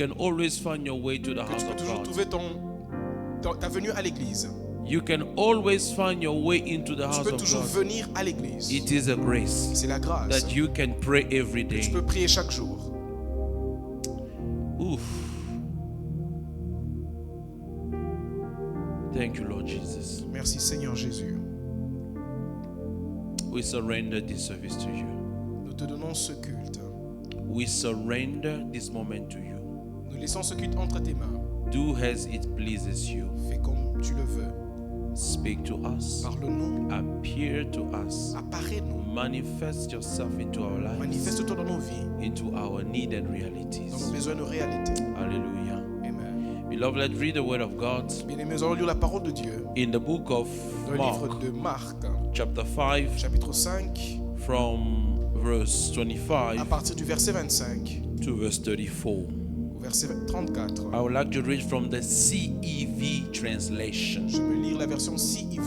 can always find your way to the que house tu peux of toujours God. trouver ta venue à l'église. You can always find your way into the Tu house peux of toujours God. venir à l'église. It is a grace C'est la grâce. that you can pray every Tu day. peux prier chaque jour. Oof. Thank you, Lord Jesus. Merci Seigneur Jésus. We surrender this service to you. Nous te donnons ce culte. We surrender this moment to you. Nous laissons ce culte entre tes mains. Do as it pleases you. Fais comme tu le veux. Speak to us. Parle-nous. Appear to us. Apparais-nous. Manifest yourself into our lives, Manifeste-toi dans nos vies. into our needed Dans nos realities. besoins, nos réalités. Hallelujah. Amen. Beloved, let's read the word of God Bien-aimés, nous allons lire la parole de Dieu. in the book of Dans le livre Mark, de Marc, chapter 5, chapitre 5, from verse à 25 partir du verset 25 to verse 34. au verset 34. I would like to read from the CEV translation. Je vais lire la version CEV.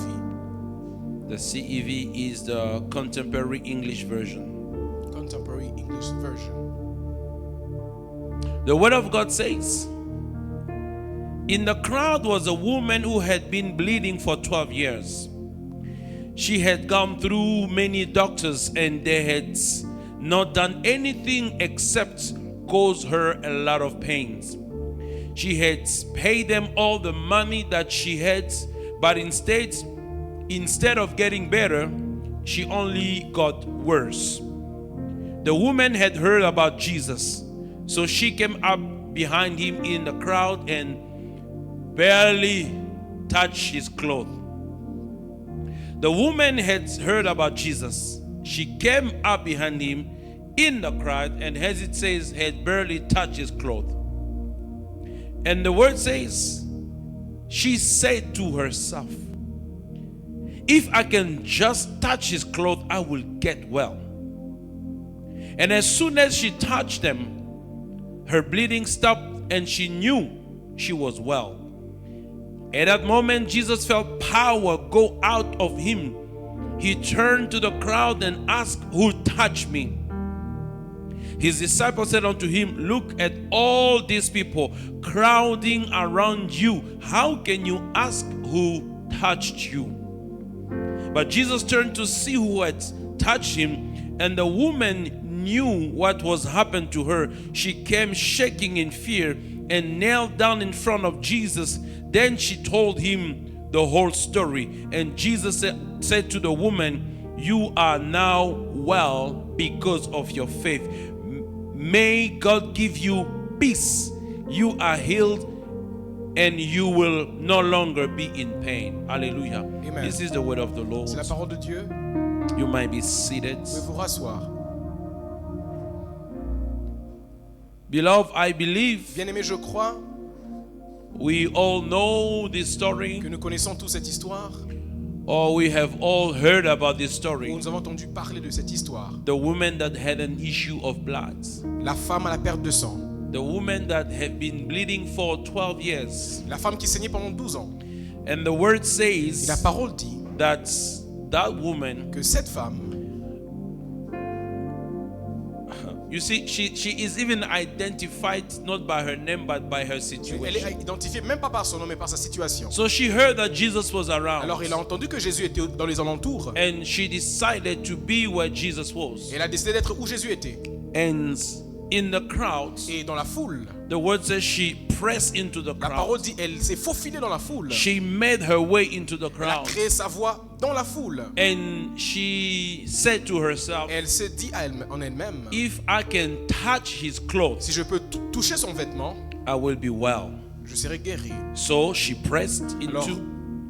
The CEV is the contemporary English version. Contemporary English Version. The word of God says, in the crowd was a woman who had been bleeding for 12 years. She had gone through many doctors and they had not done anything except cause her a lot of pains. She had paid them all the money that she had, but instead of getting better, she only got worse. The woman had heard about Jesus, so she came up behind him in the crowd and barely touched his clothes. The woman had heard about Jesus. She came up behind him in the crowd and, as it says, had barely touched his clothes. And the word says, she said to herself, if I can just touch his clothes, I will get well. And as soon as she touched them, her bleeding stopped and she knew she was well. At that moment, Jesus felt power go out of him. He turned to the crowd and asked, who touched me? His disciples said unto him, look at all these people crowding around you. How can you ask who touched you? But Jesus turned to see who had touched him, and the woman knew what was happened to her. She came shaking in fear and knelt down in front of Jesus. Then she told him the whole story. And Jesus said to the woman, you are now well because of your faith. May God give you peace. You are healed and you will no longer be in pain. Hallelujah. Amen. This is the word of the Lord. C'est la parole de Dieu. You might be seated. Vous pouvez vous rasseoir. Beloved, I believe Bien-aimés, je crois we all know this story, que nous connaissons tous cette histoire, or we have all heard about this où story. nous avons entendu parler de cette histoire. The woman that had an issue of blood. La femme à la perte de sang. The woman that had been bleeding for 12 years. La femme qui saignait pendant 12 ans. And the word Et la says parole dit that woman, que cette femme, you see, she is even identified not by her name but by her elle situation. est identifiée même pas par son nom mais par sa situation. So she heard that Jesus was around. Alors elle a entendu que Jésus était dans les alentours. And she decided to be where Jesus was. Elle a décidé d'être où Jésus était. And in the crowd, Et dans la foule, the word says she pressed into the la parole crowd. dit elle s'est faufilée dans la foule. She made her way into the Elle a crowd. créé sa voix dans la foule. And she said to herself, Et elle s'est dit en elle-même, if I can touch his clothes, si je peux toucher son vêtement, I will be well. je serai guéri. So she pressed Alors, into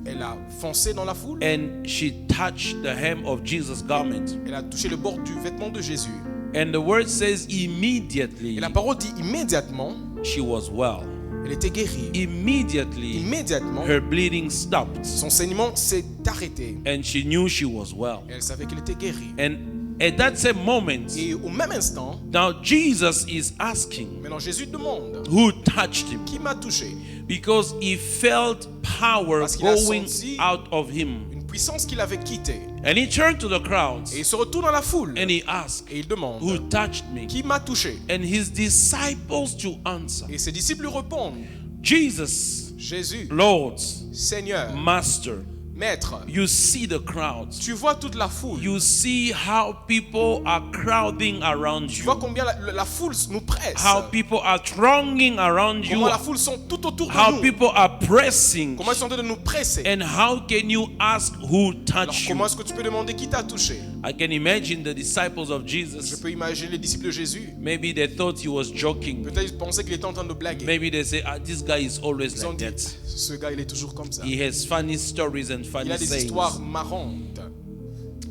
elle a foncé dans la foule. and she touched the hem of Jesus' garment. Elle a touché le bord du vêtement de Jésus. And the word says Et immediately la parole dit immédiatement, she was well. elle était guérie. Immediately Immédiatement, her bleeding stopped son saignement s'est arrêté. and she knew she was well. Et elle savait qu'elle était guérie. And at that same moment, Et au même instant, now Jesus is asking, maintenant Jésus demande, who touched him? qui m'a touché? Because he felt power Parce qu'il a going senti out of him. Une puissance qu'il avait quittée. And he turned to the crowds Et il se retourne dans la foule. and he asked, Et il demande, who touched me? qui m'a touché? And his disciples to answer, Et ses disciples lui répondent, Jesus, Jésus, Lord, Seigneur, Master. Maître, You see the crowds. tu vois toute la foule. You see how people are crowding around Tu vois you. combien la foule nous presse. How people are thronging around you. Comment la foule sont tout autour de How nous. people are pressing. Comment ils sont en train de nous presser. And how can you ask who Alors touched you? comment est-ce que tu peux demander qui t'a touché? I can imagine the disciples of Je Jesus. peux imaginer les disciples de Jésus. Maybe they thought he was joking. Peut-être ils pensaient qu'il était en train de blaguer. Maybe they say, ah, this guy is always Ils ont like dit, that. ce gars il est toujours comme ça. He has funny stories and Il funny a des sayings. histoires marrantes.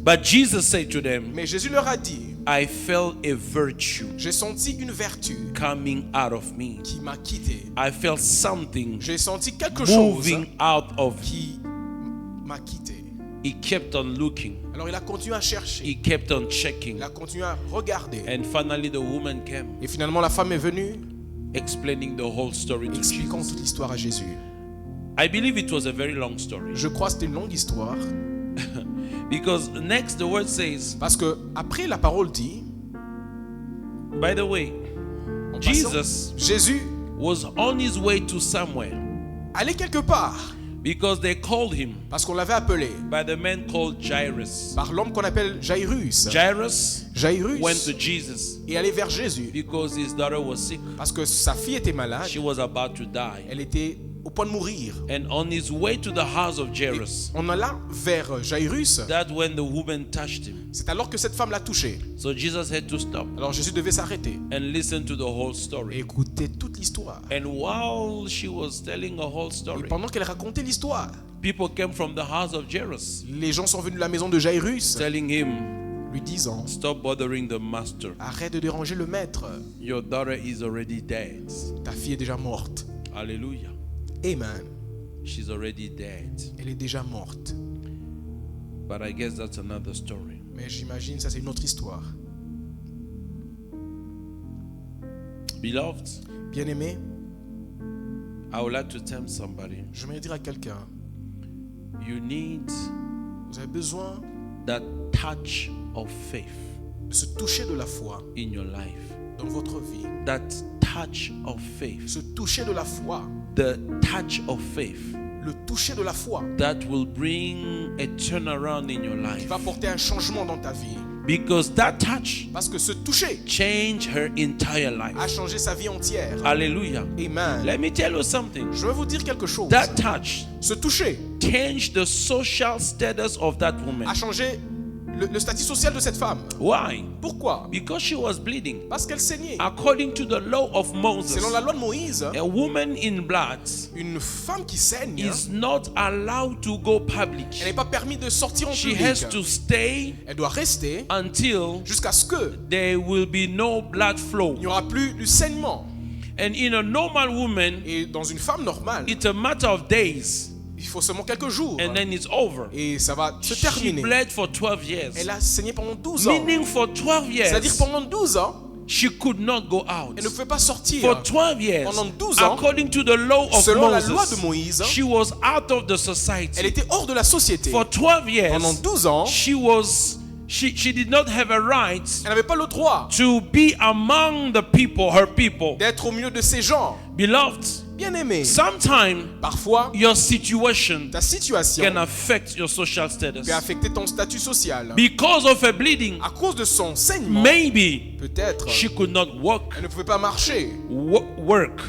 But Jesus said to them, Mais Jésus leur a dit, I felt a virtue j'ai senti une vertu coming out of me. qui m'a quitté. I felt something J'ai senti quelque chose moving out of him. qui m'a quitté. He kept on looking. Alors il a continué à chercher. He kept on checking. Il a continué à regarder. And finally the woman came, Et finalement la femme est venue explaining the whole story to expliquant Jesus. toute l'histoire à Jésus. I believe it was a very long story. Je crois que c'était une longue histoire. Because next the word says, Parce que après la parole dit, by the way, en passant, Jesus Jésus was on his way to somewhere allait quelque part because they called him parce qu'on l'avait appelé by the man called Jairus. par l'homme qu'on appelle Jairus. Jairus Jairus went to Jesus est allé vers Jésus because his daughter was sick. parce que sa fille était malade. She was about to die. Elle était au point de mourir. And on his way to the house of Jairus, On alla vers Jairus. that when the woman touched him. C'est alors que cette femme l'a touché. So Jesus had to stop Alors Jésus devait s'arrêter and listen to the whole et story. écouter toute l'histoire. And while she was telling a whole Et story, pendant qu'elle racontait l'histoire, people came from the house of Jairus les gens sont venus de la maison de Jairus telling him, lui disant, stop bothering the master. arrête de déranger le maître. Your daughter is already dead. Ta fille est déjà morte. Hallelujah. Amen. She's already dead. Elle est déjà morte. But I guess that's another story. Mais j'imagine ça c'est une autre histoire. Beloved, Bien-aimé, I would like to tell somebody, j'aimerais dire à quelqu'un, you need vous avez besoin that touch of faith de se toucher de la foi in your life. dans votre vie. That touch of faith. Se toucher de la foi. The touch of faith Le toucher de la foi that will bring a turnaround in your qui life. va apporter un changement dans ta vie. Because that touch Parce que ce toucher changed her entire life. a changé sa vie entière. Hallelujah. Amen. Let me tell you something. Je vais vous dire quelque chose. That touch Ce toucher changed the social status of that woman. a changé le statut social de cette femme. Why? Pourquoi? Because she was bleeding. Parce qu'elle saignait. According to the law of Moses, Selon la loi de Moïse, a woman in blood une femme qui saigne, is not allowed to go elle public. n'est pas permis de sortir en She public. has to stay Elle doit rester until jusqu'à ce que there will be no blood flow. il n'y aura plus du saignement. And in a normal woman, Et dans une femme normale, it's a matter of days il faut seulement quelques jours. and then it's over. Et ça va se She terminer. bled for 12 years. Elle a saigné pendant 12 ans. Meaning for 12 C'est-à-dire years, pendant 12 ans, she could not go out. elle ne pouvait pas sortir. For 12 years, Pendant 12 ans, according to the law of selon la loi de Moses, Moïse, she was out of the elle society. était hors de la société. For 12 years, Pendant 12 ans, she did not have a right elle n'avait pas le droit to be among the people, her people. d'être au milieu de ces gens. Beloved, Bien-aimé, sometimes parfois, your situation ta situation can affect your social status. peut affecter ton statut social. Because of her bleeding, À cause de son saignement, maybe peut-être, she could not walk, elle ne pouvait pas marcher. work.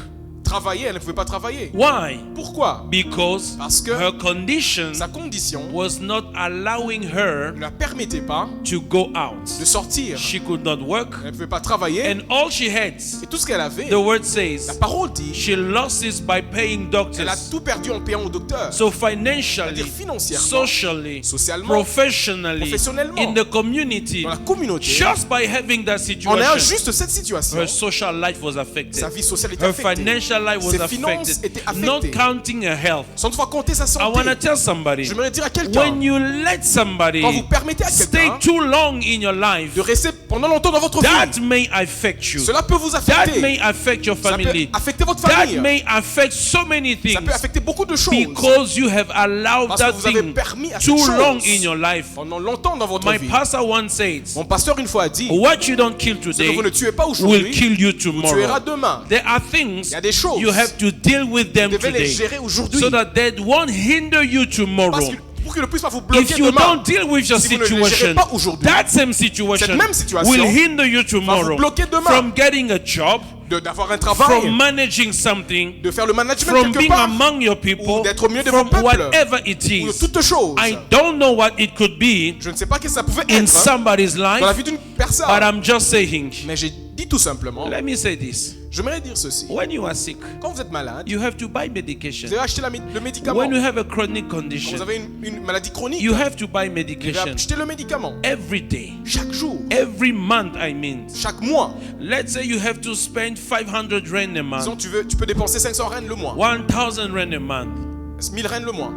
Travailler, elle ne pouvait pas travailler. Why? Pourquoi? Because Parce que her condition sa condition was not allowing her ne la permettait pas to go out. de sortir. She could not work, Elle ne pouvait pas travailler. and all she had, Et tout ce qu'elle avait, the word la says, parole dit, she lost it by paying elle a doctors. tout perdu en payant au docteur. So financially, C'est-à-dire financièrement, socially, socialement, professionally, professionnellement, in the community, dans la communauté, just by having that en ayant situation, juste cette situation, her social life was affected. sa vie sociale était Her affectée. financial financial life was Ses finances étaient affected, not affectées. counting her health. Sans toutefois compter sa I want to santé. tell somebody, Je voudrais dire à quelqu'un, when you let somebody quand vous permettez à stay quelqu'un too long in your life, de rester pendant longtemps dans votre that vie, may affect you. cela peut vous That affecter. may affect your Ça peut family. affecter votre That famille. may affect so many Ça things peut affecter beaucoup de choses. because you have allowed Parce que that vous avez thing permis à too cette long chose in your life. pendant longtemps dans votre My vie. pastor once said, Mon pasteur une fois a dit, what you don't kill ce que today vous ne tuez pas will aujourd'hui, kill you vous tuera tomorrow. demain. There are things Il y a des choses. you have to deal with them Vous devez les today gérer aujourd'hui. so that they won't hinder you Parce tomorrow. que pour qu'il ne puisse pas vous bloquer If you demain. don't deal with your Si vous ne les gérez situation, pas aujourd'hui, that same situation cette même situation will hinder you tomorrow bloquer demain. from getting a job, d'avoir un from travail, managing something, de faire le management from quelque being part, among your people, ou d'être au milieu de from vos peuples, whatever it ou de is. toutes choses. I don't know what it could be Je ne sais pas ce que ça pouvait in être somebody's dans la life, vie d'une personne. but I'm just saying. Mais j'ai dit tout simplement, Let me say this. j'aimerais dire ceci. When you are sick, Quand vous êtes malade, you have to buy vous medication. devez acheter le médicament. When you have a chronic Quand condition, vous avez une maladie chronique, you have to buy vous devez medication acheter le médicament. every day, Chaque jour, every month. I mean, chaque mois. let's say you have to spend 500 rand a Disons, month, tu peux dépenser 500 rennes le mois, 1,000 rand a month, 1000 rennes le mois.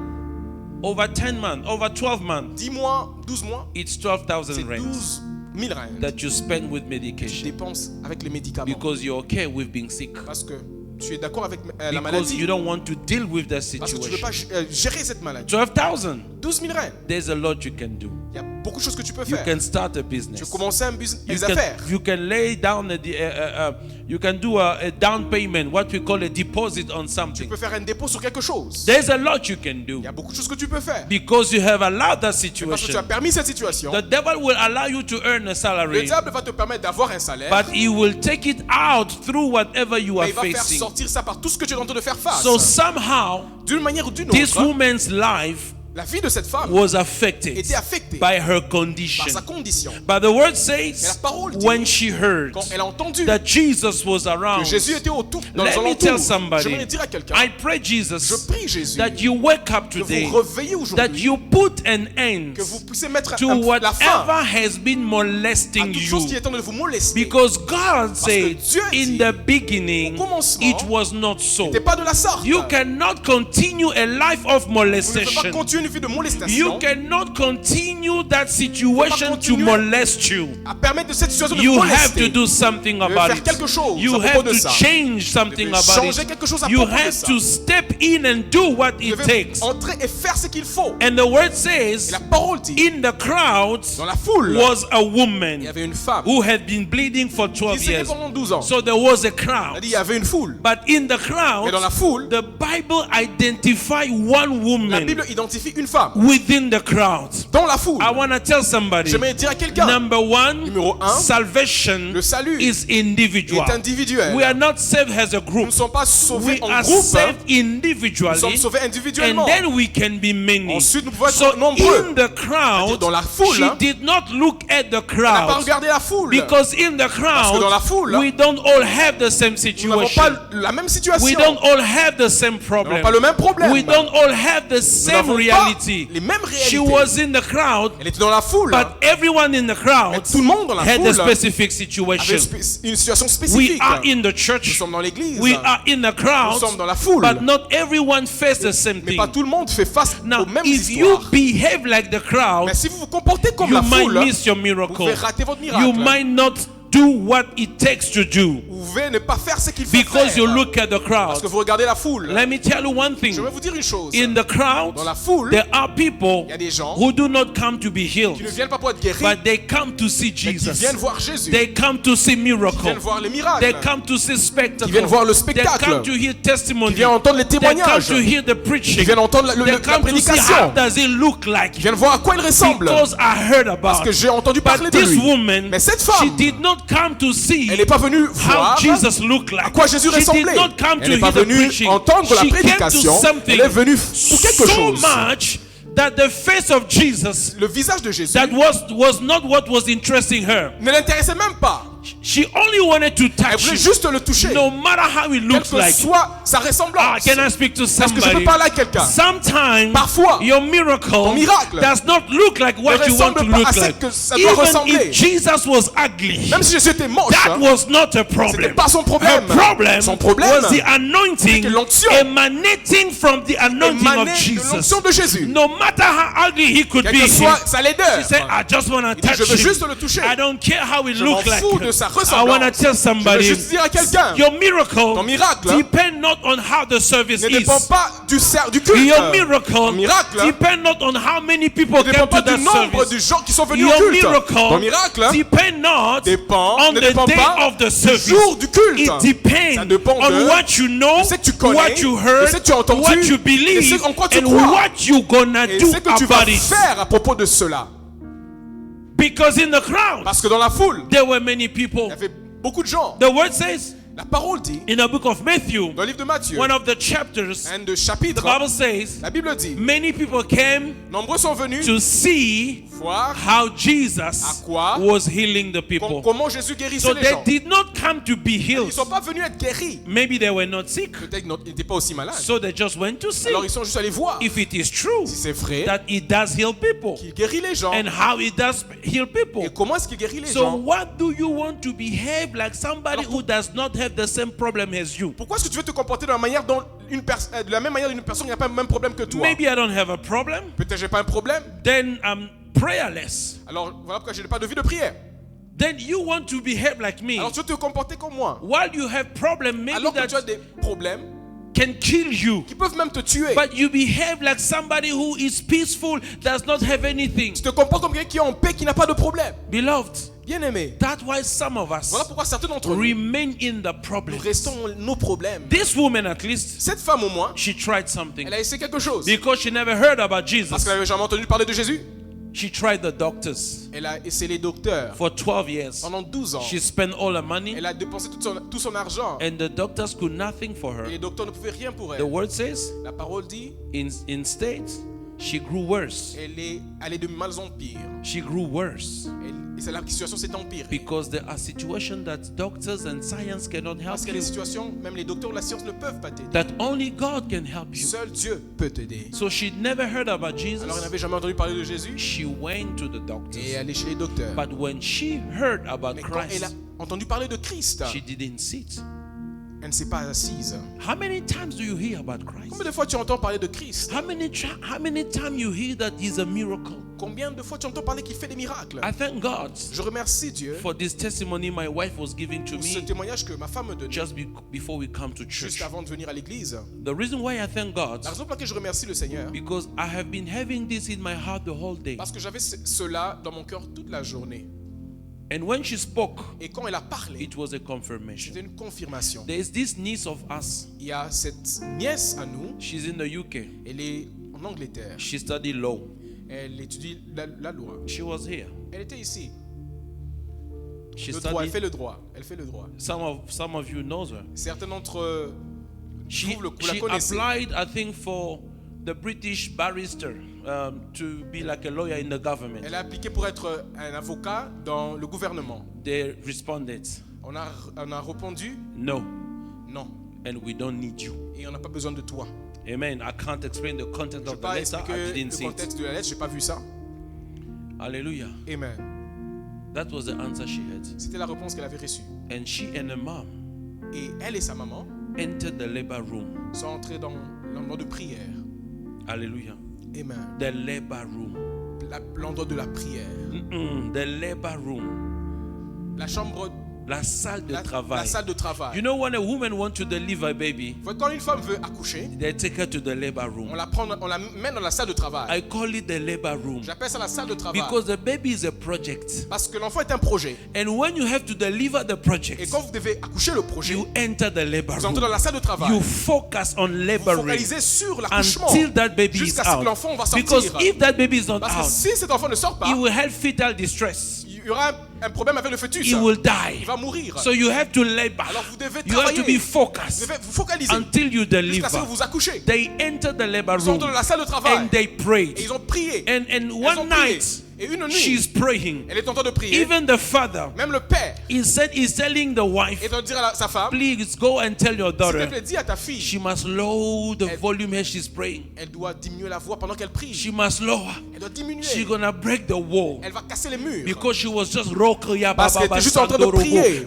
over 10 months, over 12 months. 10 mois, 12 mois, It's c'est 12,000 rand 12 000 rennes that you spend with que tu medication dépenses avec les médicaments. because you're okay with being sick, Parce que tu es d'accord avec la because maladie. you don't want to deal with that Parce que tu ne veux pas situation. gérer cette maladie. 12,000. 12 000 rennes. There's a lot you can do. Il y a beaucoup de choses que tu peux You faire. can start a Tu business. peux commencer You des affaires. you can lay down you can do a down payment, what we call a deposit on Tu something. peux faire un dépôt sur quelque chose. There's a lot you can do Il y a beaucoup de choses que tu peux faire. because you have allowed that Parce que tu as situation. permis cette situation. The devil will allow you to earn a Le salary, diable va te permettre d'avoir un salaire. but he will take it out through whatever you are Mais il va faire facing. sortir ça par tout ce que tu es en train de faire face. So somehow, D'une manière ou d'une this autre, woman's life la vie de cette femme was affected était affectée by her par condition. sa condition. But the word Mais says, la parole dit, when she heard quand elle a entendu that Jesus was que around, Jésus était autour, dans les let me tell alentours, somebody, j'aimerais dire à quelqu'un, I pray je Jesus prie Jésus that you wake up que today, vous réveillez that aujourd'hui, you put an end que vous puissiez mettre to la whatever fin has been à molesting toute chose qui you. est en train de vous molester. Because God said Dieu a in dit, the beginning, au commencement, it was not so. C'était pas de la sorte. You cannot continue a life of Vous ne pouvez pas molestation. continuer une vie de molestation You cannot continue that situation to continuer molest you. à permettre de cette situation de You vous have to molester. do something devez about faire quelque chose it. You à propos have de to ça. change something devez about changer it. quelque chose à You propos de have ça. to step in and do what Vous it devez takes. entrer et faire ce qu'il faut. And the word Et says, la parole dit, in the crowd dans la foule, was a il y woman avait une femme who had been bleeding for qui 12 saignait years. pendant 12 ans. So there was a Il crowd. a dit, il y avait une foule. But in the Mais dans la crowd, foule, the Bible identifies one la woman Bible identifie une femme. within the crowd. Dans la foule, I want to tell somebody, j'aimerais dire à quelqu'un, number one, Numéro un, salvation le salut is individual. est individuel. We are not saved as a Nous group. ne sommes pas sauvés We en are groupe, saved nous sommes individually, sauvés and individuellement. then we can be many. Ensuite, nous pouvons être So nombreux. in the crowd, dans la foule, she did not look at the On n'a pas crowd, regardé la foule. because in the que dans la crowd, foule, we don't all have the same Nous n'avons situation. pas la même situation. We don't all have the same Nous problem. n'avons pas le même problème. We don't all have the Nous same n'avons reality. pas les mêmes She réalités. was in the crowd, Elle était dans la foule. but everyone in the crowd Mais tout le monde dans la had a foule specific avait situation. une situation We spécifique. are in the Nous church, sommes dans l'église. we are in the Nous crowd, sommes dans la foule. but not everyone faces the same Mais thing. pas tout le monde fait face Now, aux mêmes if you histoires. behave like the crowd, Mais si vous vous comportez comme you la might foule, miss your vous miracle. pouvez rater votre You miracle. might not do what it takes to do Vous pouvez ne pas faire ce qu'il faut because faire. you look at the Parce crowd. que vous regardez la foule. Let me tell you one thing. Je vais vous dire une chose. In the crowd, Dans la foule, there are people il y a des gens who do not come to be qui ne healed, viennent pas pour être guéris, but they come to see mais qui Jesus. viennent voir Jésus. They come to see Qui viennent miracles. voir les miracles. They come to see spectacle. Qui viennent voir le They spectacle. come to hear testimony. Qui viennent entendre les They come témoignages. to hear the Qui preaching. viennent entendre la They come to see prédication. how does it look like. Qui viennent voir à quoi il ressemble. Because I heard Parce about que it. j'ai entendu parler But de this lui. woman, Mais cette she femme, did not come to see elle n'est pas venue how voir Jesus looked like. à quoi Jésus She ressemblait. did not come Elle to n'est pas hear the venue preaching. entendre la She came to prédication. something Elle est venue pour quelque so chose. much that the face of Jesus Le visage de Jésus that was not what was interesting her. ne l'intéressait même pas. She only wanted to Elle touch voulait you. juste le toucher. No matter how it Quelle looks que like. soit sa ressemblance. Can I speak to Est-ce que je peux somebody? parler à quelqu'un? Sometimes Parfois, your miracle ton miracle does not look like what ne you want to ressemble pas look à ce like. que ça doit Even ressembler. if Jesus was ugly, Même si Jésus était moche, that was not a c'était problem. pas son problème. Her problem Son problème, was the anointing c'était l'onction. emanating from the anointing of émanait de Jesus. l'onction de Jésus. No matter how ugly he could Quelle be, que soit she sa laideur. said, I just want to dit, touch je veux him. juste le toucher. I don't care how it Je m'en looks like. fous de sa I want to ressemblance. tell Je veux somebody, juste dire à quelqu'un, your miracle ton miracle depend not on how the service ne is. dépend pas du culte. Your miracle Ton miracle depend not on how many people ne came dépend to pas that du nombre service. de gens qui sont venus au Your culte. Ton miracle miracle depend not on ne the dépend day pas of the du service. jour du culte. It Ça depends dépend on de what you know, de ce que tu connais, what you heard, de ce que tu as entendu, what you de believe, ce en quoi tu and crois. what you gonna Et do ce que tu vas about it. faire à propos de cela. Because in the crowd, Parce que dans la foule, there were many il people. y avait beaucoup de gens. The word says La parole dit, in the book of Matthew, dans le livre de Matthieu, one of the chapters, un de the chapitres, Bible says la Bible dit, many people came nombreux sont venus to see voir how Jesus À quoi? was healing the people. comment Jésus guérissait So les they gens. did not come to be Ils healed. ne sont pas venus être guéris. Maybe they were not sick. Peut-être qu'ils n'étaient pas aussi malades. So they just went to see Alors ils sont juste allés voir if it is true si c'est vrai that he does heal people qu'il guérit les gens and how he does heal people. et comment est-ce qu'il guérit les So gens. what do you want to behave like somebody who does not have the same problem as you? Pourquoi est-ce que tu veux te comporter de la manière dont de la même manière d'une personne qui n'a pas le même problème que toi? Maybe I don't have a problem. Peut-être j'ai pas un problème. Then I'm prayerless. Alors voilà pourquoi je n'ai pas de vie de prière. Then you want to behave like me. Alors tu veux te comporter comme moi. While you have problem, maybe Alors que tu as that des problèmes can kill you. qui peuvent même te tuer. But you behave like somebody who is peaceful, does not have anything. Tu te comportes comme quelqu'un qui est en paix, qui n'a pas de problème. Beloved, Bien aimé. that's why some of us Voilà pourquoi certains d'entre nous remain in the problem. restons nos problèmes. This woman, at least, Cette femme au moins, she tried something elle a essayé quelque chose. because she never heard about Parce Jesus. qu'elle n'avait jamais entendu parler de Jésus. She tried the doctors Elle a essayé les docteurs for 12 years. pendant 12 ans. She spent all her money, Elle a dépensé tout son argent. and the doctors could nothing for Et her. les docteurs ne pouvaient rien pour The elle. word says, La parole dit, instead, she grew worse. elle est allée de mal en pire. She grew worse Et la situation s'est empirée. because there are situations that doctors and science cannot help Parce qu'il y a des you, situations, même les docteurs ou la science ne peuvent pas t'aider. that only God can help you. Seul Dieu peut t'aider. So she never heard about Alors elle Jesus. n'avait jamais entendu parler de Jésus. She went to the Et doctors. elle est chez les docteurs. But when she heard about Mais quand elle a Christ, entendu parler de Christ, she didn't sit. elle ne s'est pas assise. How many times do you hear about Christ? Combien de fois tu entends parler de Christ? How many times you hear that he's a miracle? Combien de fois tu entends parler qu'il fait des miracles? I thank God Je remercie Dieu for this testimony my wife was giving to pour ce me témoignage que ma femme me donnait just before we come to juste church. avant de venir à l'église. The reason why I thank God, La raison pour laquelle je remercie le Seigneur, because I have been having this in my heart the whole day. parce que j'avais cela dans mon cœur toute la journée. And when she spoke, Et quand elle a parlé, it was a confirmation. c'était une confirmation. There is this niece of us. Il y a cette nièce à nous, She's in the UK. elle est en Angleterre. She studied law. Elle étudie la loi. She was here. Elle était ici. She Le droit, elle studied. fait le droit. Elle fait le droit. Some of you knows her. Certains d'entre She, vous la she connaissez. applied, I think, for the British barrister to be like a lawyer in the government. Elle a appliqué pour être un avocat dans le gouvernement. They responded, On a répondu no, non. and we don't need you. Et on n'a pas besoin de toi. Amen. I can't explain the content Je ne of peux the pas letter. I expliquer didn't le see it. contexte de la lettre, je n'ai pas vu ça. Hallelujah. Amen. That was the answer she had. C'était la réponse qu'elle avait reçue. And she and her mom Et elle et sa maman entered the labor room. sont entrés dans l'endroit de prière. Hallelujah. Amen. The labor room. L'endroit de la prière. The labor room. La chambre, La salle de la travail. salle de travail. You know when a woman wants to deliver a baby, Quand une femme veut accoucher, they take her to the labor room. on la mène dans la salle de travail. I call it the labor room J'appelle ça la salle de travail. because the baby is a project. Parce que l'enfant est un projet. And when you have to deliver the Et project, quand vous devez accoucher le projet, you enter the labor vous entrez dans room. la salle de travail. You focus on Vous laboring focalisez sur l'accouchement until that baby is jusqu'à ce que out. l'enfant va Because sortir. if that baby is not Parce que out, si cet enfant ne sort pas, he will have fetal distress. il y aura un problème avec le fœtus. He will Il die. va mourir. So you have to labor. Alors vous devez You have to travailler. be focused Vous devez vous focaliser until you jusqu'à ce que deliver. vous accouchez. They enter the labor Ils sont room dans la salle de travail and they et prayed. ils ont prié. And Ils ont one prié. night, Et une nuit, she's praying. elle est en train de prier. Even the father, Même le père he's telling the wife, est en train de dire à sa femme, please go and tell your s'il te daughter plaît, dis à ta fille, she must lower the volume as she's praying. elle doit diminuer la voix pendant qu'elle prie. She must lower. Elle doit diminuer. She's gonna break the wall. Elle va casser les murs. Because she was just rokoya Parce qu'elle était juste en train de prier.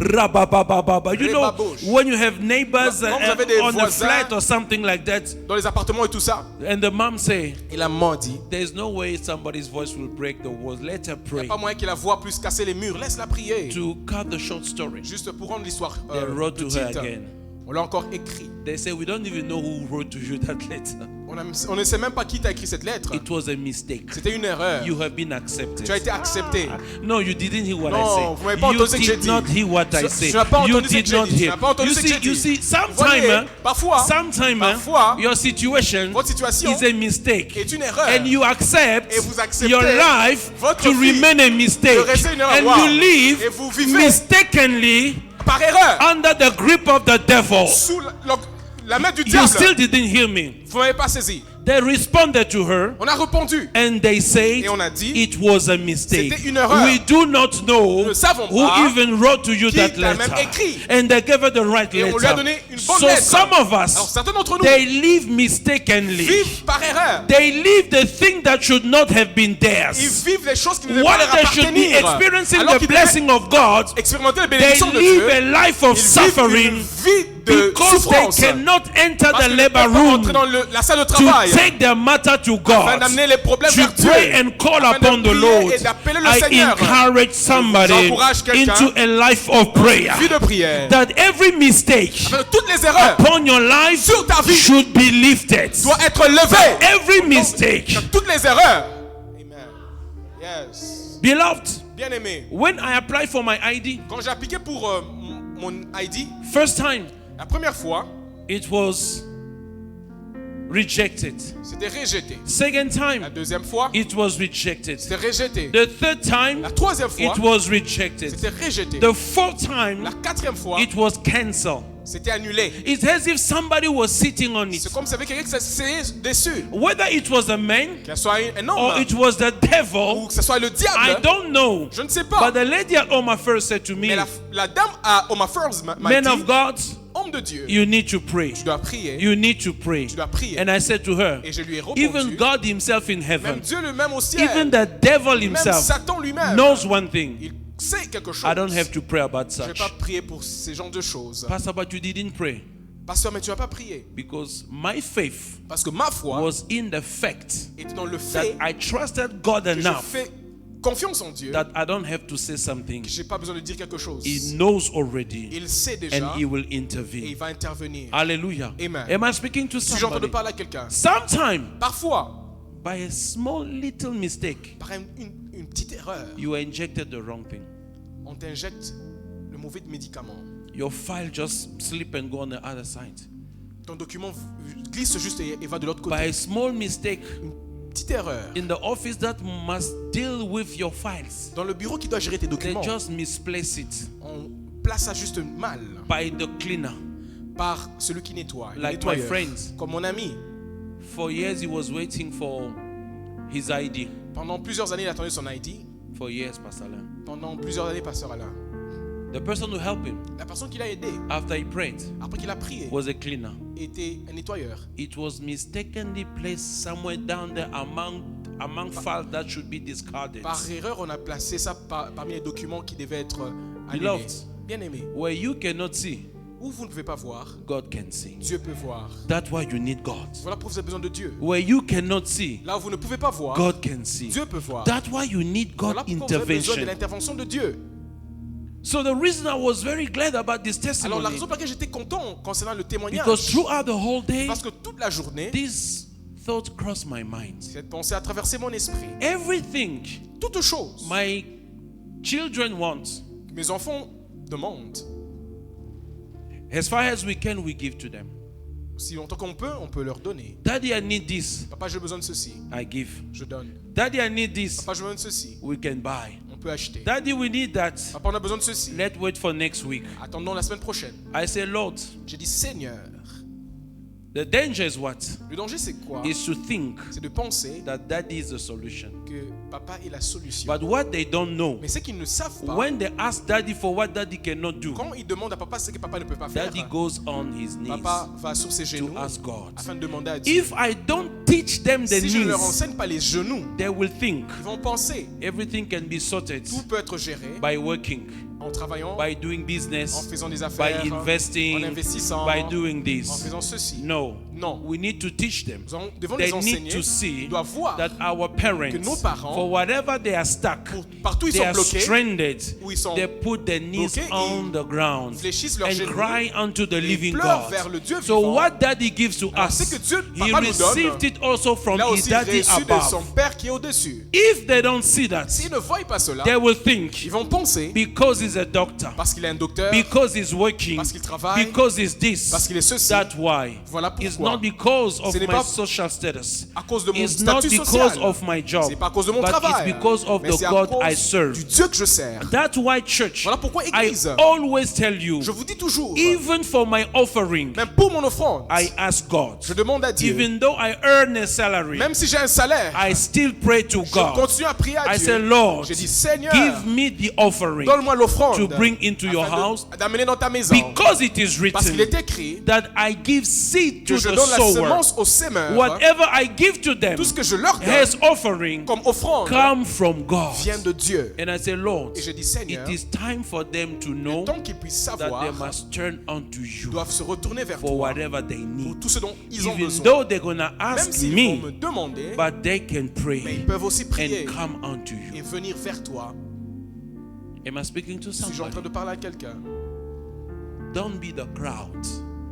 You know, when you have neighbors Quand vous avez des on a voisins, flat or something like that, dans les appartements et tout ça, and the mom say, et la maman dit, there's no way somebody's voice will break the walls. Let her il n'y pray. a pas moyen que la voix puisse casser les murs. Laisse-la prier. To cut the short story, Juste pour rendre l'histoire they wrote to her petite. again. On l'a encore écrit. They say, we don't even know who wrote to you that letter. On ne sait même pas qui t'a écrit cette lettre. It was a mistake. C'était une erreur. You have been accepted. Tu as été accepté. No, you didn't hear what Non, I said. vous m'avez pas entendu ce que j'ai You dit. did not hear what I Tu said. n'as pas You entendu ce que did j'ai not dit. Tu hear. n'as pas entendu You ce que j'ai see, you dit. see, Voyez, sometime, parfois, your situation votre situation is a mistake, est une erreur. and you accept Et vous acceptez your life votre to vie remain a mistake, de rester une erreur. and Wow. you live Et vous vivez mistakenly par erreur under the grip of the devil. sous la main du You diable. still didn't hear me. Vous m'avez pas saisi. They responded to her. On a répondu. And they said Et on a dit, it was a mistake. c'était une erreur. We do not know Nous ne savons who pas even wrote to you qui that t'a letter. même écrit. And they gave her the right Et on lui a letter. donné une bonne So lettre. some of Alors us, certains d'entre nous they live mistakenly. vivent par erreur. They live the thing that should not have been Ils theirs. vivent les choses qui ne devaient pas While leur they should be appartenir. experiencing Alors the qu'ils blessing of God, devaient expérimenter les they bénédictions de live Dieu. a life of Ils vivent une suffering vie de because they souffrance. cannot enter Parce the qu'ils ne peuvent labor pas room rentrer dans la salle de to travail take their matter to afin God, d'amener les problèmes to vers Dieu. pray and call Afin de upon the prier Lord. et d'appeler le I Seigneur. encourage somebody J'encourage quelqu'un into a life of prayer. Vie de prière. That every mistake Afin que toutes les erreurs upon your life sur ta vie should be lifted. doivent être levées. Every mistake. Que toutes les erreurs. Amen. Yes. Beloved, Bien aimé. when I applied for my ID, Quand j'ai appliqué pour mon ID, first time, la première fois, it was rejected. c'était rejeté. Second La time, deuxième fois, it was rejected. c'était rejeté. The third time, La troisième fois, it was rejected. c'était rejeté. The fourth time, La quatrième fois, it was cancelled. c'était annulé. It's as if somebody was sitting on it. C'est comme si avait quelqu'un qui s'est dessus. Whether it was a man Que ce soit un or homme it was the ou devil, que ce soit le I diable, don't know. je ne sais pas. But the lady at Oma first said to me, Mais la dame à Oma First m'a man dit, of God, homme de Dieu, you need to pray. tu dois prier. You need to pray. Tu dois prier. And I said to her, Et je lui ai even répondu, God himself in même heaven, Dieu lui-même au ciel, even the devil même himself Satan lui-même, knows one thing. il sait quelque chose. I don't have to pray about Je ne vais such. pas prier pour ces genres de choses. Pastor, but you didn't pray. Pasteur, mais tu n'as pas prié. Because my faith Parce que ma foi was in the fact est dans le that fait I trusted God que je enough fais confiance en Dieu, that I don't have to say something. que je n'ai pas besoin de dire quelque chose. He knows already Il sait déjà and he will et intervene. il va intervenir. Hallelujah. Amen. Am I speaking to Si j'entends de somebody? parler à quelqu'un, Sometime, parfois, by a small little mistake, par une petite erreur, you injected the wrong thing. on t'injecte le mauvais médicament. Your file just slip and go on the other side. Ton document glisse juste et va de l'autre By côté. a small mistake Une petite erreur. in the office that must deal with your files, Dans le bureau qui doit gérer tes they documents, just misplace it on place ça juste mal by the cleaner. par celui qui nettoie. le Like my nettoyeur. friends. Comme mon ami. For years he was waiting for his ID. Pendant plusieurs années, il attendait son ID. For years, Pastor Alain. Pendant plusieurs années, Pasteur Alain. The person who helped him La personne qui l'a aidé, after he prayed après qu'il a prié, was a cleaner. était un nettoyeur. It was mistakenly placed somewhere down there among files that should be discarded. Par erreur, on a placé ça parmi les documents qui devaient être annulés. Beloved. Bien aimé, Where you cannot see, où vous ne pouvez pas voir, God can see. Dieu peut voir. That's why you need God. Voilà pourquoi vous avez besoin de Dieu. Where you cannot see, Là où vous ne pouvez pas voir, God can see. Dieu peut voir. That's why you need God Voilà pourquoi vous avez besoin de intervention. l'intervention de Dieu. So the reason I was very glad about this Alors la testimony, raison pour laquelle j'étais content concernant le témoignage, because throughout the whole day, parce que toute la journée, this thought crossed my mind. cette pensée a traversé mon esprit. Everything Toute chose my children want, que mes enfants demandent, as far as we can, we give to them. si longtemps qu'on peut, on peut leur donner. Daddy, I need this. Papa, j'ai besoin de ceci, I give. je donne. Daddy, I need this. Papa, j'ai besoin de ceci, We can buy. on peut acheter. Daddy, we need that. Papa, on a besoin de ceci. Let's wait for next week. Attendons la semaine prochaine. I say, Lord, J'ai dit, Seigneur, The danger is what? Le danger, c'est quoi? Is to think C'est de penser that daddy is the solution. que papa est la solution. But what they don't know, Mais ce qu'ils ne savent pas, when they ask daddy for what daddy cannot do, quand ils demandent à papa ce que papa ne peut pas faire, daddy goes on his knees papa va sur ses genoux to ask God. afin de demander à Dieu. If I don't teach them the Si je ne leur knees, enseigne pas les genoux, they will think ils vont penser everything can be sorted tout peut être géré by working, en travaillant, by doing en business, faisant des by affaires, en investing, investissant, by doing en this. faisant ceci. No. Non. We need to teach them. Nous devons They les need enseigner. to see Ils doivent voir that our que parents, nos parents, for whatever they are stuck, partout ils they sont are bloqués, stranded, où ils sont they put their knees bloqués, on the ground fléchissent leurs and genoux, cry unto the et living pleurent God. vers le Dieu So vivant. what daddy gives to Alors, us, ce que Dieu, he papa nous donne, received it also from il a his aussi daddy reçu de son above. père qui est au-dessus. If they don't see that, S'ils ne voient pas cela, they will think ils vont penser, because he's a doctor, parce qu'il est un docteur, because he's working, parce qu'il travaille, because he's this, parce qu'il est ceci, that's why. voilà It's pourquoi. not because of Ce n'est my pas social status. à cause de mon It's not statut because social. of my job. C'est pas à cause de mon But travail. it's because of Mais the c'est à God cause I serve. du Dieu que je sers. That's why, church, Voilà pourquoi I Église, always tell you, je vous dis toujours, even for my offering, même pour mon offrande, I ask God. je demande à Dieu, Even though I earn a salary, même si j'ai un salaire, I still pray to je God. continue à prier à I Dieu. say, Lord, Je dis, Seigneur, give me the offering donne-moi l'offrande to bring into your afin de- house, d'amener dans ta maison. because it is Parce qu'il est written écrit that I give seed to que je the donne la sower. semence au semeur. Whatever I give to them Tout ce que je leur donne as offering comme offrande come from God. vient de Dieu. And I say, Lord, Et je dis, Seigneur, it is time for them to know tant qu'ils puissent that they savoir, must turn unto you doivent se retourner vers for toi whatever they pour need. tout ce dont ils ont Even besoin. though they're gonna Même ask s'ils vont me, me demander, but they can mais pray ils peuvent aussi prier and come unto et you. venir vers toi. Am I speaking to Si je suis en train somebody? de parler à quelqu'un, Don't be the crowd.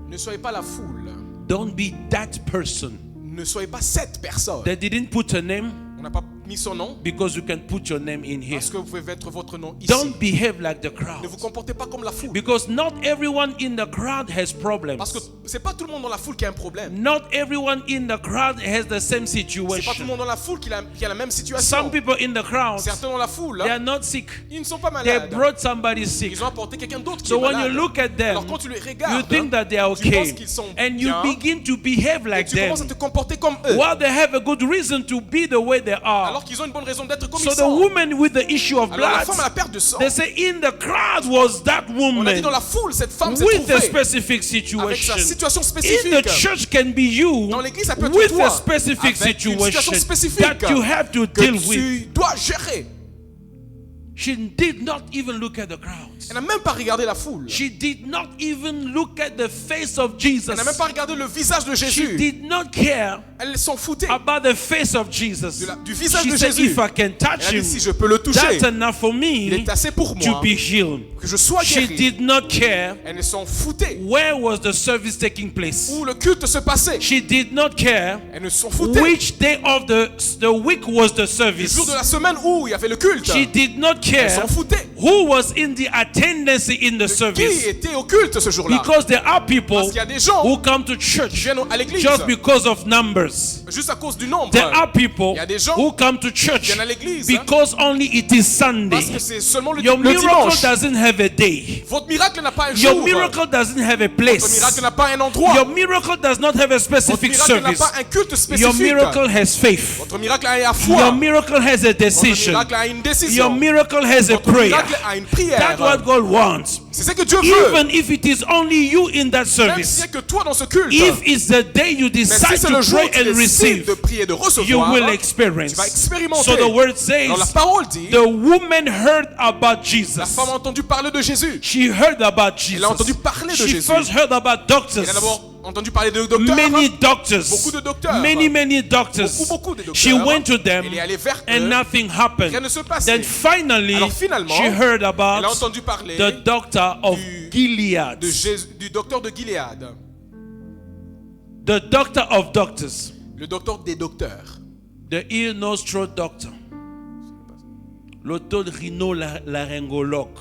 ne soyez pas la foule. Don't be that person Ne soyez pas cette personne. that didn't put a name On n'a pas mis son nom because you can put your name in here. parce que vous pouvez mettre votre nom ici. Don't behave like the crowd Ne vous comportez pas comme la foule. because not everyone in the crowd has problems. Parce que c'est pas tout le monde dans la foule qui a un problème. Not everyone in the crowd has the same C'est pas tout le situation. monde dans la foule qui a la même situation. Some people in the crowd, Certains dans la foule, they are not sick. ils ne sont pas They malades. brought somebody sick. Ils ont apporté quelqu'un d'autre qui So est when malade. you look at them, Alors quand tu les you regardes, think that they are tu penses okay, qu'ils sont and you bien, begin to behave et like tu them commences à te comporter comme eux. while they have a good reason to be the way they are. Alors qu'ils ont une bonne raison d'être comme So ils the sont. woman with the issue of Alors la blood, femme à la perte de sang, they say in the crowd was that on a dit woman dans la foule, cette femme s'est with a trouvée specific avec situation. sa situation In the spécifique. church can be you Dans l'église, ça peut être with toi, a specific avec une situation situation spécifique that you have to que deal with. tu dois gérer. She did not even look at the crowds. Elle n'a même pas regardé la foule. She did not even look at the face of Jesus. Elle n'a même pas regardé le visage de She Jésus. did not care Elle s'en foutait. about the face of Jesus. Du visage She de said, Jésus. if I can touch Elle a him, dit, si je peux le toucher, that's enough for il me est assez pour to moi be healed. que je sois She guéri. did not care Elle ne s'en foutait where was the service taking place. où le culte se passait. She did not care Elle ne s'en foutait. which day of the week was the Le service. jour de la semaine où il y avait le culte, She did not elle care s'en foutait. who was in the attendance in the Qui service. était au culte ce jour-là? Because there are people Parce qu'il y a des gens who come to qui church viennent à l'église just because of numbers. juste à cause du nombre. There are people Il y a des gens who come to church viennent à l'église because only it is Sunday. parce que c'est seulement le Your miracle dimanche. doesn't have a day. Votre miracle n'a pas un Your jour. miracle doesn't have a Votre place. miracle n'a pas un endroit. Your miracle does not have a Votre specific miracle n'a service. pas un culte Your spécifique. miracle has faith. Votre miracle a la foi. Your miracle has a Votre decision. miracle a une Your décision. miracle has a Votre prayer. miracle a une prière. That's what God wants. C'est ce que Dieu veut. Even if it is only you in that Même si service. c'est que toi dans ce culte. If it's the day you Mais si decide c'est le to jour où pray tu and décides receive, de prier, de you recevoir, will tu experience. vas expérimenter. So the word Alors la says, parole dit, the woman heard about la Jesus. femme a entendu parler de Jésus. She heard about Elle a entendu Jesus. parler de She Jésus. first heard about doctors. Elle a d'abord entendu parler de docteurs. Many doctors. Beaucoup de docteurs. Many doctors. Beaucoup de docteurs. She went to them Elle est allée vers and eux. nothing happened. Rien ne se passait. Then finally, Alors finalement, she heard Elle a about entendu parler the doctor of Gilead. du docteur de Gilead. The doctor of doctors. Le docteur des docteurs. The ear, nose, throat doctor. L'otorhinolaryngologue.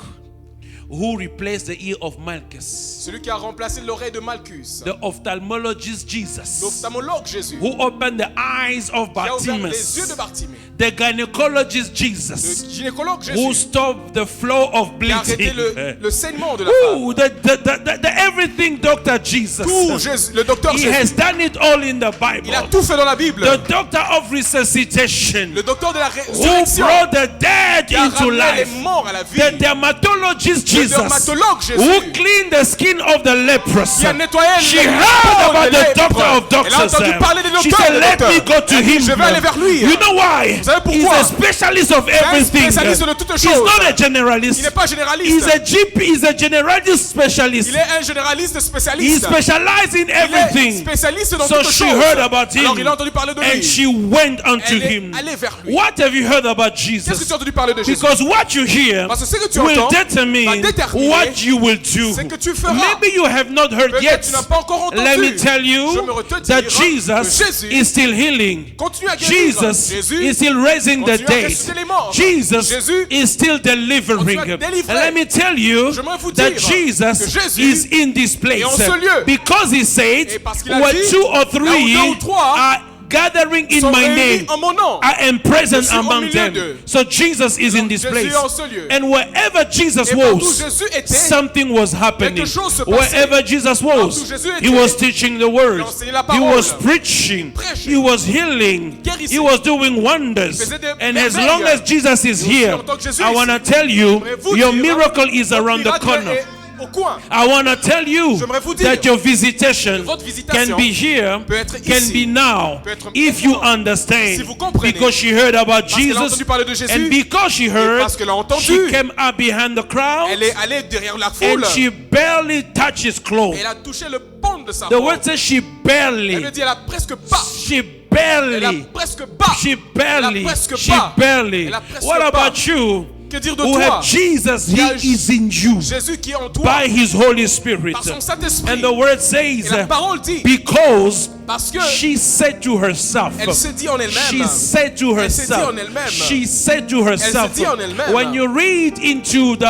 who replaced the ear of Malchus, celui qui a remplacé l'oreille de Malchus, the ophthalmologist Jesus, l'ophtalmologue Jésus, who opened the eyes of qui a ouvert les yeux de Bartimaeus, Bartimée, the gynecologist le Jesus, gynécologue who Jésus, stopped the flow of qui a arrêté bleeding. le saignement de la femme. Ooh, the everything Dr. Jesus. Tout Jésus, le docteur He Jésus, has done it all in the Bible. il a tout fait dans la Bible. The doctor of resuscitation, Le docteur de la who résurrection, brought the dead qui a into ramené les life. morts à la vie. The dermatologist Le Jesus, dermatologue who Jésus, cleaned the skin of the leprous. qui a nettoyé She les heard peaux about des the lèpres. doctor of Elle a doctors. entendu parler des She docteurs, said, des let me docteurs. go to Elle dit, him. je vais aller vers lui. You know why? Vous savez He's pourquoi? a specialist of C'est un everything. spécialiste de toutes He's choses. not a Il generalist. n'est pas He's généraliste. a GP. He's a generalist specialist. Il est un généraliste He spécialiste. specializes in Il est everything. spécialiste dans So toutes she choses. heard about him, Alors il a entendu parler de and lui. she went unto Elle est him. allée vers lui. What have you heard about Qu'est-ce que Jesus? tu as entendu parler de Jésus? Because what you hear Parce que ce que tu will entends va determine déterminer what you will do. ce que tu feras. Maybe you have not heard Peut-être yet. tu n'as pas encore entendu. Let me tell you J'aimerais te that dire Jesus que Jésus is still healing. continue à guérir. Jesus Jésus is still raising the continue à dead. ressusciter les morts. Jesus Jésus is still delivering. continue à délivrer. And let me tell you J'aimerais vous that dire Jesus que Jésus is in this place. est en ce lieu. Because he said, Et parce qu'il a where dit, 2 or là où 3 deux ou trois are gathering in sont my réunis name, en mon nom. I am present Je suis au among milieu them. d'eux. So Jesus is in this Jésus place. est en ce lieu. And wherever Jesus Et partout où was, Jésus était, something was happening. quelque chose se passait. Wherever Jesus Partout où was, Jésus était, he was teaching the word. il enseignait la He parole. was preaching. Prêchait. He was healing. Guérissait. He was doing wonders. Il faisait des And as merveilles. long as Jesus is Et aussi here, longtemps que Jésus I est want to ici, tell you, j'aimerais vous your dire, miracle is votre around the miracle corner. est au coin. I want to tell you J'aimerais vous dire that your visitation que votre visitation can be here, peut être can ici, be now, peut être if you maintenant. understand. Si vous comprenez. Because she heard about Parce qu'elle a Jesus, entendu parler de Jésus. and because she heard, parce qu'elle a entendu. she came up behind the crowd, Elle est allée derrière la foule. and she barely touched his clothes. Elle a touché le pont de sa The robe. word says she Elle barely, me dit, elle a presque pas. she Elle a barely, presque pas. she barely, Elle a presque she pas. barely. Elle a presque What pas. about you? Que dire de Who toi? have Jesus? Il y a He is in you Jésus qui est en toi by His Holy Spirit. par son Saint-Esprit. And the word Et says, la parole dit, because parce que she said to herself, elle s'est dit en elle-même, she said to Elle s'est dit herself, en elle-même. she said to herself, dit en elle-même. when you read into the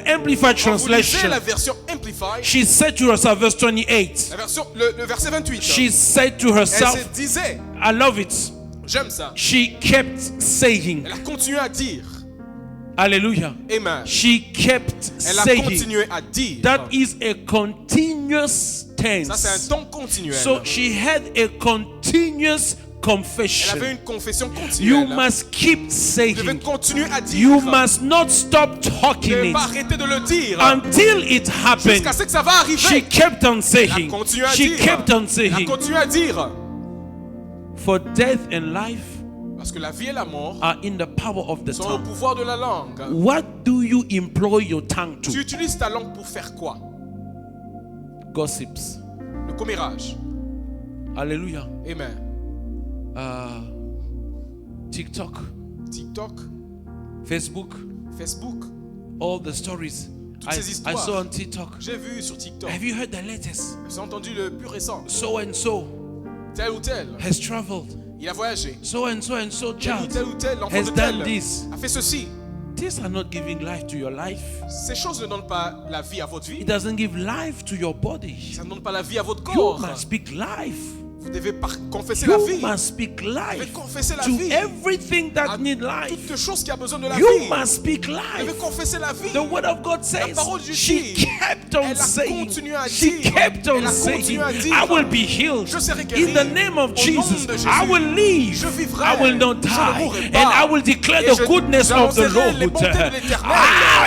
Amplified quand vous lisez translation, la version Amplified, she said to herself, verse 28, la version, le verset 28, she said to elle herself, se disait, I love it. j'aime ça. She kept saying, Elle a continué à dire, hallelujah. Amen. She kept Elle a saying, continué à dire. that is a continuous Ça, c'est un tense. ton continuel. So she had a continuous Elle avait confession. une confession You continuelle. must keep Vous devez saying. continuer à dire. You must not stop Vous ne talking devez it pas arrêter de le dire. until it happened. Jusqu'à ce que ça va She arriver. kept on Elle a saying. continué à She dire. kept on Elle a saying. continué à dire. For death and life Parce que la vie et la mort are in the power of the sont au tongue. pouvoir de la langue. What do you employ your tongue Tu to? utilises ta langue pour faire quoi? Gossips. Le commérage. Hallelujah. Amen. TikTok, TikTok, Facebook, Facebook. all the stories Toutes ces I histoires. saw on TikTok. J'ai vu sur TikTok. Have you heard the latest? J'ai entendu le plus récent. So and so Tel ou tel. has traveled. Il a voyagé. So and so child Tel ou tel. L'enfant has de done tel this. a fait ceci. These are not giving life to your life. Ces choses ne donnent pas la vie à votre vie. It doesn't give life to your body. Ça ne donne pas la vie à votre You corps. must speak life. Vous devez confesser la You vie. must speak Vous devez life confesser la to vie. everything À that need life. toute chose qui a besoin de la You vie. must speak Vous devez life. confesser la vie. The word of God says parole de Dieu she dit, kept on elle a saying, continué à she dire, kept elle on a saying, continué à dire, I will be healed je serai guéri. in the name of Au nom Jesus. de Jésus, I will live. je vivrai. I will not Je ne die. mourrai And pas. I will declare Et the goodness of the j'annoncerai les Lord. bontés de l'Éternel.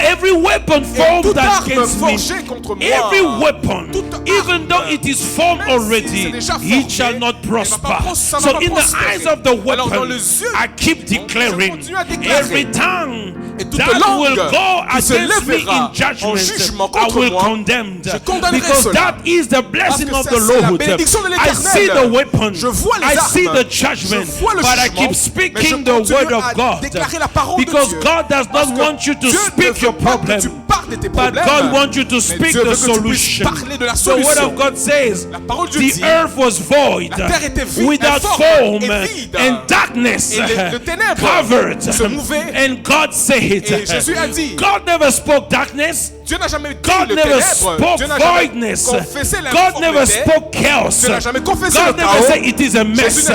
Every weapon Et formed toute arme against me, forgée contre moi, every weapon, toute arme, even though it is formed même si already, c'est déjà it formé, shall not elle va pas prosper. ça va So pas in the prospérer. eyes of the Alors, dans weapon, les yeux, I keep declaring, continue à déclarer. every tongue Et toute that langue will go qui se against me lèvera in judgment, en jugement I contre will moi, condemn. je condamnerai Because cela. that is the blessing Parce of que the ça, c'est la Lord. bénédiction de I l'Éternel. see the weapon, Je vois les I see armes. the judgment, Je vois le but I jugement, keep mais speaking je the continue word à of God. déclarer la parole de Because Dieu. God does Parce not que want you to Dieu ne speak veut your pas que problem. tu parles de tes But problèmes. God wants you to Mais speak Dieu the veut que tu puisses solution. parler de la The word solution. of God says, La parole de Dieu the dit, earth was void, la terre était vide, without informe form, et vide. and darkness Et le ténèbre covered. se mouvait. And God said, Et Jésus a dit, God never spoke darkness. Dieu n'a jamais dit God le never ténèbre. spoke Dieu n'a jamais voidness. confessé God never l'informité. spoke chaos. Dieu n'a jamais confessé God le never chaos. said it is a mess.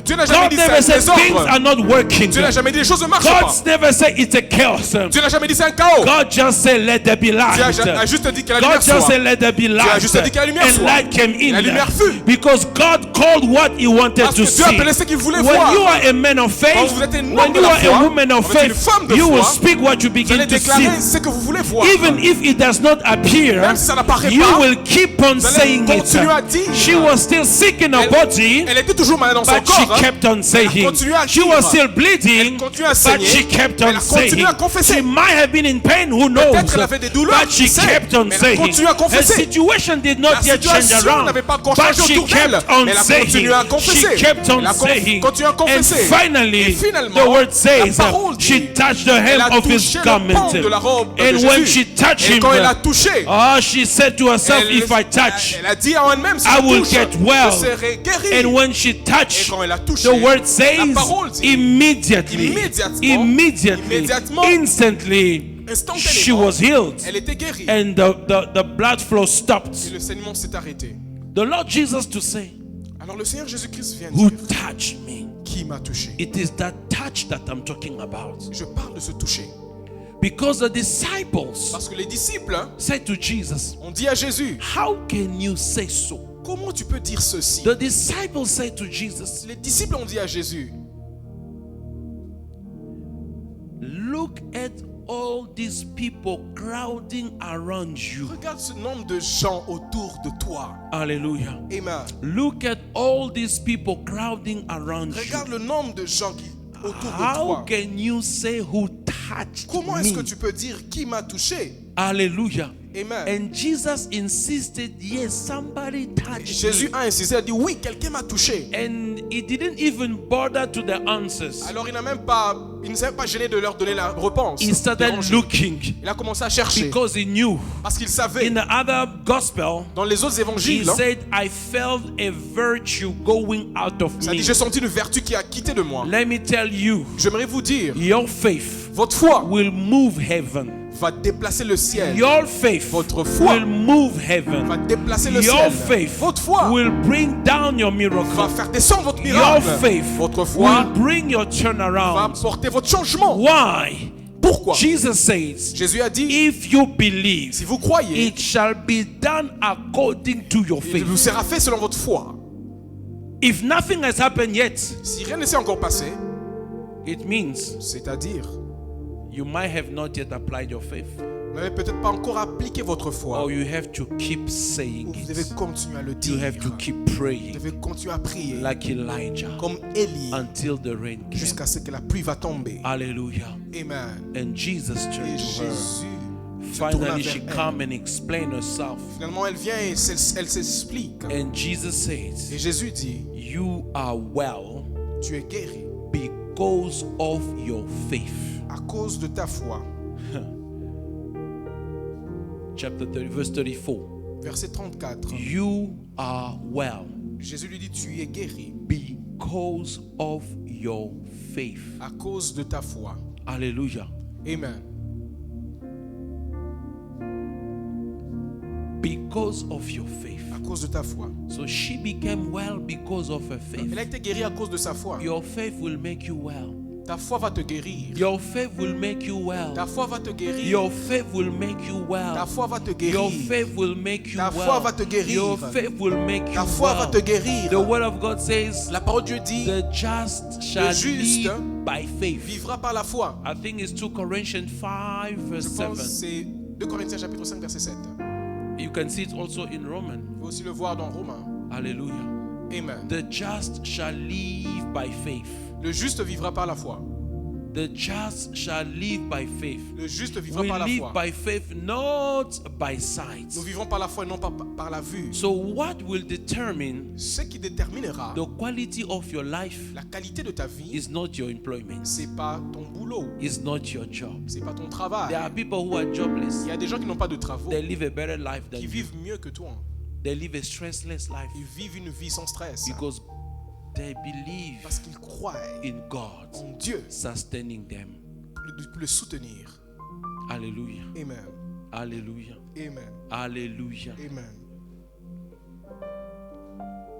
Dieu n'a jamais God dit never c'est un said things désordre. are not working. Dieu n'a jamais dit les choses ne marchent pas. God never said it's a chaos. Dieu n'a jamais dit c'est un chaos. God just said let there be Dieu light. a juste dit que la God lumière just soit. said let there be Dieu a light. juste dit que la lumière And soit. light came in. La lumière fut. Because God called what he wanted Parce to que Dieu see. appelait ce qu'il voulait When voir. you are a man of faith, Quand vous êtes un homme when de you la are foi, a woman of quand vous êtes une faith, femme de you will foi, speak what you Vous begin allez to déclarer see. ce que vous voulez voir. Even if it does not appear, Même si ça n'apparaît you pas, will keep on vous allez saying it. continuer à dire. She was still sick in her body, Elle était toujours malade dans son but she corps. kept on saying. continué à She dire. was still bleeding, Elle continuait à but saigner. she kept Elle on a continué saying. à confesser. She might have been in pain, who knows? Peut-être elle avait des douleurs, But she qui sait. kept on Mais elle a saying. continué à Her confesser. situation did not La yet change situation around, n'avait pas encore but changé she autour d'elle. kept on Mais elle a saying. continué à She confesser. kept on Elle a saying. continué à And confesser. finally, Et finalement, the word says, la parole she dit, touched the elle hem a of his touché le garment. pan de la robe de And when Jésus. she touched Et him, quand elle a touché, she said to herself, if I touch, elle a dit en elle-même, si I je will touche, get well. je serai guérie. And when she Et touched, quand elle a touché, the word says, la parole dit, immediately, instantly, she was healed. elle était guérie. And the blood flow stopped. Et le saignement s'est arrêté. The Lord Jesus to say, Alors le Seigneur Jésus-Christ vient who dire, touched me? qui m'a touché? It is that touch that I'm talking about. Je parle de ce toucher. Because the disciples Parce que les disciples said to Jesus, ont dit à Jésus, how can you say so? comment tu peux dire ceci? The disciples said to Jesus, Les disciples ont dit à Jésus, look at all these people crowding around you. regarde ce nombre de gens autour de toi. Hallelujah. Amen. Look at all these people crowding around Regarde you. le nombre de gens qui autour de How toi. can you say who touched Comment est-ce que me? tu peux dire qui m'a touché? Hallelujah. Amen. And Jesus insisted, yes, somebody touched Jésus me. a insisté, il a dit oui, quelqu'un m'a touché. And he didn't even bother to the answers. Alors il ne s'est même pas gêné de leur donner la réponse. He started Dérangé. looking Il a commencé à chercher because he knew. parce qu'il savait. In the other gospel, Dans les autres he évangiles, said, I felt a virtue going out of ça me. dit j'ai senti une vertu qui a quitté de moi. Let me tell you, J'aimerais vous dire, your faith votre foi will move heaven. va déplacer le ciel. Your faith Votre foi will move heaven. va déplacer le Your ciel. faith Votre foi will bring down your va miracle. faire descendre votre Your miracle. faith Votre foi will bring your va turnaround. porter votre changement. Why? Pourquoi? Jesus says, Jésus a dit, if you believe, si vous croyez, it shall be done according to your il faith. vous sera fait selon votre foi. If nothing has happened yet, Si rien ne s'est encore passé, it means c'est-à-dire, you might have not yet applied your faith. vous n'avez peut-être pas encore appliqué votre foi. Or you have to keep saying Vous devez it. continuer à le You dire. have to keep Vous praying devez continuer à prier like Elijah comme Élie until the rain came. jusqu'à ce que la pluie va tomber. Hallelujah. Amen. And Jesus Et turned to her. Jésus se tourna Finally, she vers elle. come and explain herself. Finalement, elle vient et elle s'explique. And Jesus Et says, Jésus dit, you are well tu es guéri because of your faith. à cause de ta foi. Chapter 30, verse 34. Verset 34. You are well Jésus lui dit, tu es guéri because of your faith. à cause de ta foi. Hallelujah. Amen. Because of your faith. À cause de ta foi. So she became well because of her faith. Elle a été guérie à cause de sa foi. Your faith will make you well. Ta foi va te guérir. Your faith will make you well. Ta foi va te guérir. Your faith will make you well. Ta foi va te Your guérir. faith will make you Ta foi well. va te guérir. Your faith will make you Ta foi va well. te guérir. The word of God says, La parole de Dieu dit, the just shall juste live by faith. vivra par la foi. I think it's 2 Corinthians 5 verse Je pense que 7. c'est 2 Corinthiens chapitre 5 verset 7. You can see it also in Romans. Vous pouvez aussi le voir dans Romains. Hallelujah. Amen. The just shall live by faith. Le juste vivra par la foi. The just shall live by faith. Le juste vivra We par la live foi. by faith, not by sight. Nous vivons par la foi et non pas par la vue. So what will determine Ce qui déterminera the quality of your life la qualité de ta vie, is not your employment. c'est pas ton boulot, Is not your job. c'est pas ton travail. There are people who are jobless. Il y a des gens qui n'ont pas de travaux, They live a better life than qui you. vivent mieux que toi. They live a stressless life Ils vivent une vie sans stress because they believe parce qu'ils croient in God en Dieu sustaining them. pour le soutenir. Hallelujah. Amen. Hallelujah. Amen. Hallelujah. Amen.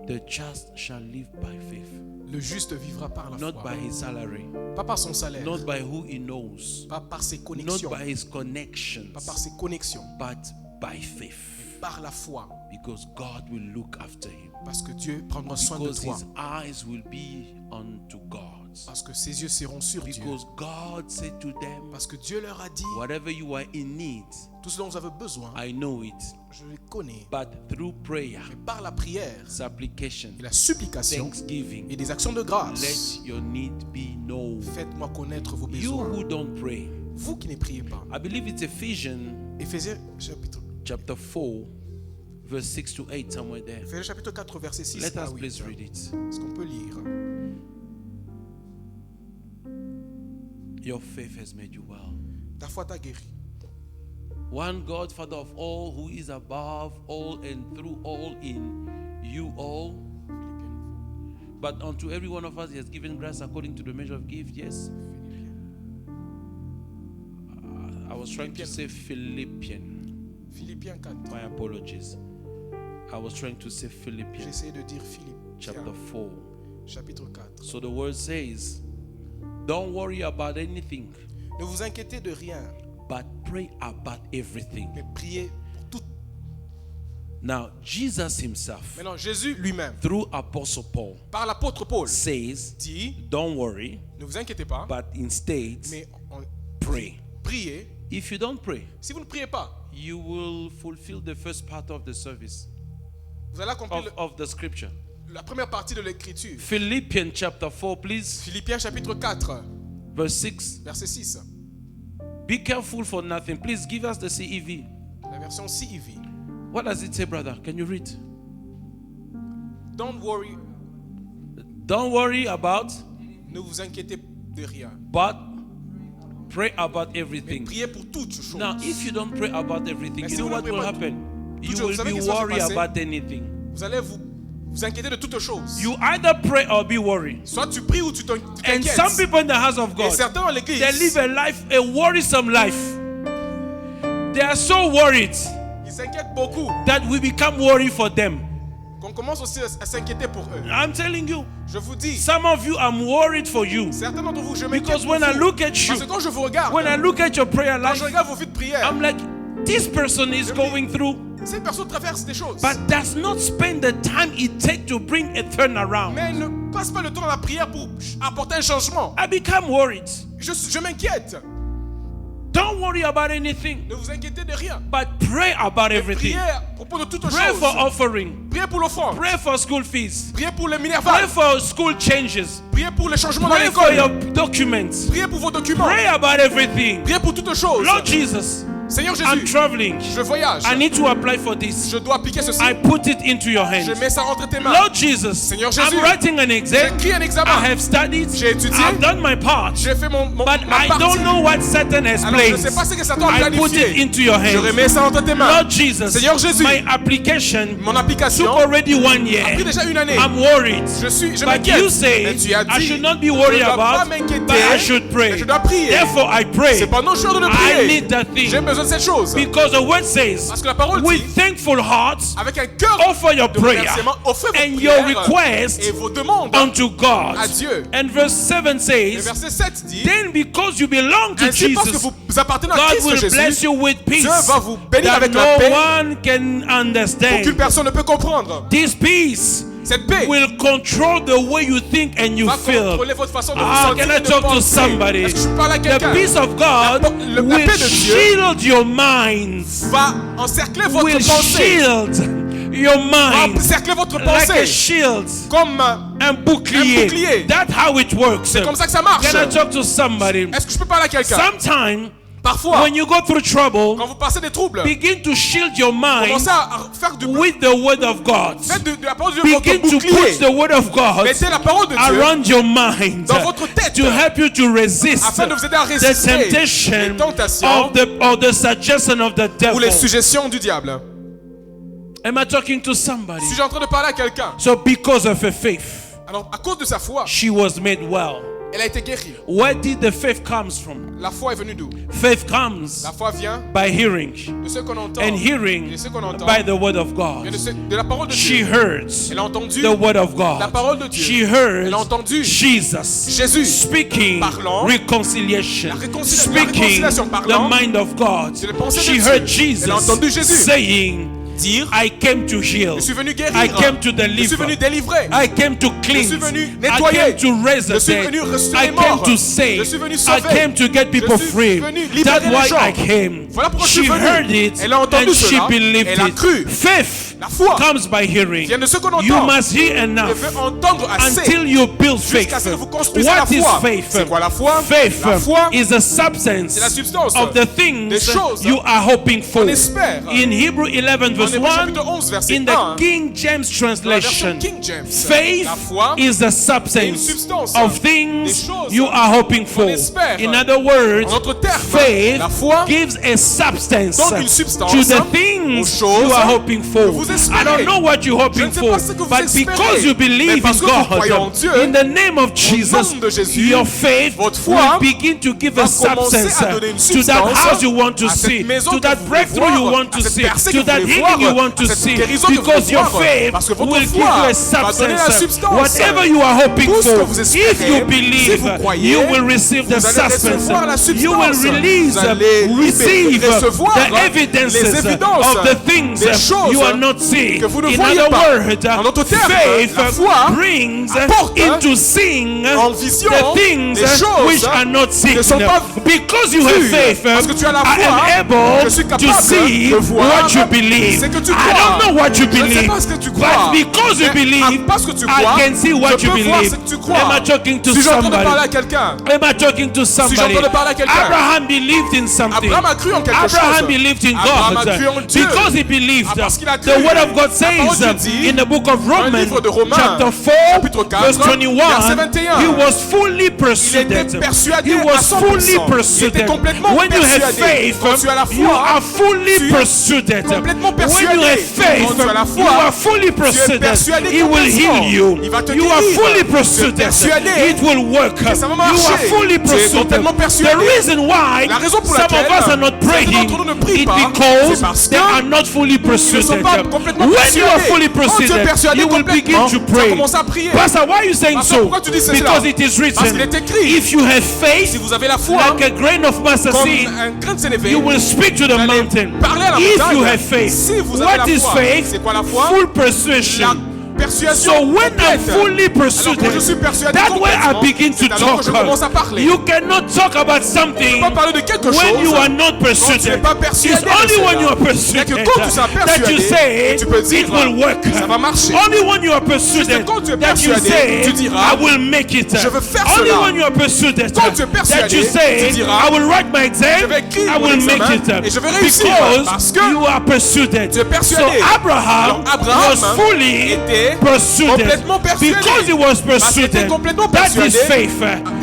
The just shall live by faith, Le juste vivra par la not foi. by his salary, Pas par son salaire, not by who he knows, pas par ses not connexions, by his connections, pas par ses connexions, but by faith. par la foi. Because God will look after him. Parce que Dieu prendra soin de Because toi. his eyes will be unto God. Parce que ses yeux seront sur Dieu. Because God said to them, Parce que Dieu leur a dit, whatever you are in need, tout ce dont vous avez besoin, I know it. je le connais. But through prayer, Mais par la prière supplication, et la supplication thanksgiving, et des actions de grâce, let your need be known. faites-moi connaître vos You besoins. who don't pray, Vous qui ne priez pas. I believe it's Ephesians Éphésiens chapitre, chapter 4, verse 6 to 8, somewhere there. Éphésiens chapitre 4, verset 6 Let à us 8. please read it. Est-ce qu'on peut lire? Your faith has made you well. Ta foi t'a guéri. One God, Father of all, who is above all and through all in you all. But unto every one of us he has given grace according to the measure of gift. Yes. I was trying to say Philippian. Philippiens 4. My apologies. I was trying to say J'ai Philippians essayé de dire Philippiens chapter 4. chapitre 4. So the word says, don't worry about anything, Ne vous inquiétez de rien, but pray about everything. mais priez pour tout. Now, Jesus himself, Maintenant, Jésus lui-même, through Apostle Paul, par l'apôtre Paul, says, dit, don't worry, ne vous inquiétez pas, but instead mais pray. priez. If you don't pray, Si vous ne priez pas, you will fulfill the first part of the service vous allez accomplir of the scripture. la première partie de l'écriture. Philippians chapter 4, please, Philippiens chapitre 4, verse 6. verset 6. Be careful for nothing. Please give us the CEV. La version CEV. What does it say, brother? Can you read? Don't worry, Don't worry about, ne vous inquiétez de rien. but pray about Mais everything. priez pour toutes choses. Now, if you don't pray about everything, Mais you si know vous ne what priez will pas happen? toutes You choses, vous will savez be qu'est-ce qui va se worried passer? about anything. Vous allez vous inquiéter de toutes choses. You either pray or be worried. Soit tu pries ou tu And t'inquiètes. some people in the house of Et God, certains dans l'église, they live a life, a worrisome life. They are so worried ils s'inquiètent beaucoup. that we become worried for them. Qu'on commence aussi à s'inquiéter pour eux. I'm telling you, Je vous dis, some of you, I'm worried for you. certains d'entre vous, je m'inquiète Because pour when I vous. look at you, Parce que quand je vous regarde, when I look at your prayer quand life, je regarde vos vies de prière, I'm like, this person is going through, ces personnes traversent des choses. but does not spend the time it takes to bring a turnaround. Mais ne passe pas le temps dans la prière pour apporter un changement. I become worried. Je m'inquiète. Don't worry about anything, Ne vous inquiétez de rien. but pray about everything. Priez à propos de toutes Pray for choses. offering. Priez pour l'offrande. Pray for school fees. Priez pour les Pray minervales. for school changes. Priez pour les changements dans Pray for l'école. your documents. Priez pour vos documents. Pray about everything. Priez pour toutes choses. Lord Jesus, Seigneur I'm Jésus, traveling. je voyage. I need to apply for this. Je dois appliquer ceci. I put it into your Je hands. mets ça entre tes mains. Lord Jesus, Seigneur Jésus, I'm writing an J'ai exam. écrit un I examen. have studied. J'ai étudié. I've done my part. J'ai fait ma But I partie. don't know what Satan has Alors je ne placed. sais pas ce que Satan a I put it planifié. into your Je hands. remets ça entre tes mains. Lord Jesus, Seigneur Jésus, my application mon took application already 1 a pris year. déjà une année. I'm worried. Je But m'inquiète. you say Mais tu as I dit, should not be je worried ne dois pas about, m'inquiéter, but I should mais pray. je dois prier. Therefore, I pray. C'est pendant jour de I prier. need that J'ai thing. besoin de cette chose. Because the word says, Parce que la parole with dit, thankful hearts, avec un cœur offer your de prayer remerciement, offrez vos and your prières request et vos demandes unto God. à Dieu. And verse 7 Le says, verset 7 dit, then because you belong to ainsi parce que Jesus, vous appartenez à God Christ will Jésus, bless you with peace Dieu va vous bénir that avec la no paix one can qu'aucune understand. personne ne peut comprendre. This peace Cette paix will control the way you think and you va feel. contrôler votre façon de vous Ah, sentir can et I de talk to penser. somebody? Est-ce que je parle à The quelqu'un? peace of God La will paix de Dieu shield your minds, va encercler votre will pensée, shield your va mind encercler votre like a pensée shield, comme un bouclier. bouclier. That's how it works. c'est comme ça que ça marche. Can I talk to somebody? Est-ce que je peux parler à quelqu'un? Sometimes Parfois, when you go through trouble, quand vous passez des troubles, begin to shield your mind commencez à faire du with the word of God. faites de la parole de Dieu votre Begin to bouclier. put the word of God Mettez la parole de Dieu around your mind dans votre tête to help you to resist afin de vous aider à the résister les temptation tentations or the suggestion of the ou les devil. suggestions du diable. Am I talking to somebody? Si je suis en train de parler à quelqu'un, So because of her faith, alors à cause de sa foi, she was made well. elle a été guérie. Where did the faith comes from? La foi est venue d'où? Faith comes La foi vient by hearing, de ce qu'on entend. and Et hearing ce qu'on entend by the word of vient God. de la parole de She Dieu. heard Elle a entendu the word of la God. parole de Dieu. She heard Elle a entendu Jesus Jésus speaking parlant, reconciliation, la speaking réconciliation, the parlant mind of God. c'est le pensée de She Dieu. heard Elle a Jesus entendu Jésus saying, dire I came to heal. je suis venu guérir. I came to Je suis venu deliver. délivrer. I came to Je cleanse. suis venu I nettoyer. came to raise the Je suis dead. venu ressusciter I les came morts. to save. Je suis venu I sauver. came to get people Je suis free. venu libérer That's les why gens. I came. Voilà pourquoi je She suis venu. heard it Elle a entendu and she cela. believed Elle a it. cru. Faith La foi comes by hearing. vient de ce qu'on entend. You must hear Vous enough devez entendre assez until you build faith. jusqu'à ce que vous construisez la What is foi. faith? C'est quoi la foi? Faith La foi, is the substance c'est la substance of the des things choses you are hoping for. qu'on espère. In Hebrew 11 verse En Hébreux 1, chapitre 11 verset in 1, the King James dans la version translation, King James, faith la foi is the est une substance substance of des things choses you are hoping for. qu'on espère. In other words, En d'autres termes, faith la foi gives a substance donne une substance to the aux things choses you are hoping for. que vous espérez. I don't know what you're Je hoping ne sais for, pas ce que vous but espérez, because you mais believe parce in que vous croyez en God, Dieu, in the name of Jesus, nom de Jésus, your faith votre foi will begin to give a va commencer substance à donner une to that substance house you want to à cette see, maison to que that vous voulez breakthrough you voir, want à to cette see, percée to que that vous voulez healing you voir, want to à cette see, guérison que vous because voulez your voir, faith parce que votre will give foi you a va donner la substance. substance. Whatever you are hoping Tout ce que for, vous if espérez, you si believe, vous croyez, you will receive the vous allez recevoir la substance. You will substance. release, Vous allez receive recevoir the evidences les évidences of the things des choses you are not seeing. que vous ne In voyez other pas. words, En d'autres termes, faith la foi brings apporte into seeing en vision the things des choses which are not seen. ne sont pas Because you have vues. faith, Parce que tu as la I foi, am able je suis to capable see de voir what you believe. ce que tu I crois. don't know what you Je ne sais believe, pas ce que tu crois. but because you Mais believe, parce que tu I crois, can see what je you peux voir believe. ce que tu crois. Am I talking to Si j'ai en train de somebody? parler à quelqu'un, Am I talking to somebody? j'entends parler à quelqu'un. Abraham believed in something. Abraham a cru en quelque Abraham chose. believed in Abraham a God cru en Dieu. because he believed. Parce qu'il a cru. The word of God La parole says de Dieu dit, in the book of Romans, livre de Romains, chapter 4, chapitre 4, verse 21, verset 21. he was fully il persuaded. était persuadé He à was 100%. fully Il était persuaded. complètement When you have persuadé. faith, Quand tu as la foi, you are fully tu es persuaded. complètement When you persuadé. have faith, Quand tu as la foi, you are fully persuadé persuaded. He will complètement. heal you. Il va te You are guérir. fully Tu es persuaded. persuadé It will work. que ça va You marcher. are fully Tu es persuaded. complètement persuadé. The reason why La raison pour some of laquelle us are not certains praying d'entre nous ne prient is pas, because c'est parce they que are not fully ils ne sont persuaded. pas complètement When you persuadés. are fully Quand tu es persuaded, persuadé you will begin complètement, to tu vas pray. commencer à prier. Pastor, why are you saying Pasteur, so? pourquoi tu dis cela? Because it is Parce qu'il written. est écrit. If you have faith, Si vous avez la foi, like a grain of mustard comme seed, un grain de sénévé, you will speak to the allez mountain. parler à la If montagne. you have faith, Si vous avez what la is foi, faith? c'est quoi la foi? Full persuasion. Persuasion So when I'm complète. fully Alors, quand je persuaded, suis persuadé that way I complètement, begin to c'est alors que je commence à talk. parler. You cannot talk about Tu something peux pas parler de quelque when chose you are not quand tu n'es persuaded. pas persuadé It's de only cela. when you are Il n'y a persuaded que quand tu seras that you persuadé say que tu peux dire it will work. ça va marcher. Only when you are persuaded Juste quand tu es that you persuadé, say tu diras, I will make it. je veux faire Only cela. when you are persuaded Quand tu es that persuadé, you say tu diras, I will write my exam, je vais écrire I mon will make examen it. et je vais réussir Because parce que you are persuaded. tu es persuadé. So Abraham, Alors, Abraham was fully était persuaded. complètement persuadé. Because he was Parce qu'il était persuaded. complètement That is persuadé. faith.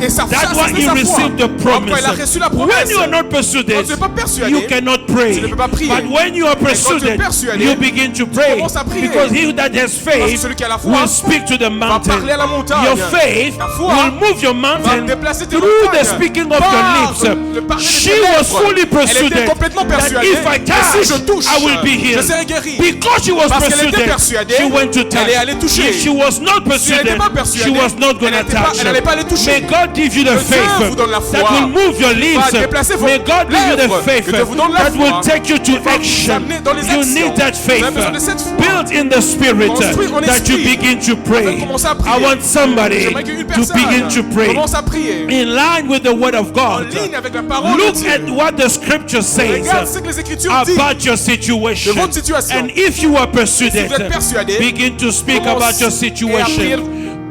Et sa foi, That's why c'est he sa foi. received the Pourquoi promise. il a reçu la When promesse. you are not persuaded, Quand tu n'es pas persuadé, you cannot pray. tu ne peux pas prier. But when you are quand tu es persuaded, persuadé, you begin to pray. commences à prier. Because he that has Parce que faith celui qui a la foi will speak to the va mountain. parler à la montagne. Your faith Ta foi will move your mountain va déplacer tes through montagnes the speaking of par your le lips. parler de She tes was lèvres. fully Elle persuaded était complètement that persuadée if I que si je touch, touche, I will be je healed. serai guéri. Because she was Parce qu'elle était persuaded, persuadée, she went to tell elle allait aller toucher. If she was not Si elle persuaded, n'était pas she persuadée, was not going to elle n'allait pas les touch. toucher. May God give you the Que Dieu faith vous donne la foi. that will move your lips. Va déplacer vos May God give you the lèvres. faith Que Dieu vous donne la that will foi. take you to Qui va vous action. amener dans les You actions. need that Vous avez faith besoin de cette foi. built in the spirit Construit en that you esprit. begin to Vous allez pray. commencer à I prier. want somebody J'aimerais qu'une to personne begin to pray commence à prier in line with the word of en God. ligne avec la parole de Look Dieu. at what the scripture says Regarde ce que les Écritures disent about your situation. de votre situation. And if you are persuaded, Si vous êtes persuadé, begin to speak commencez about your et à prier situation.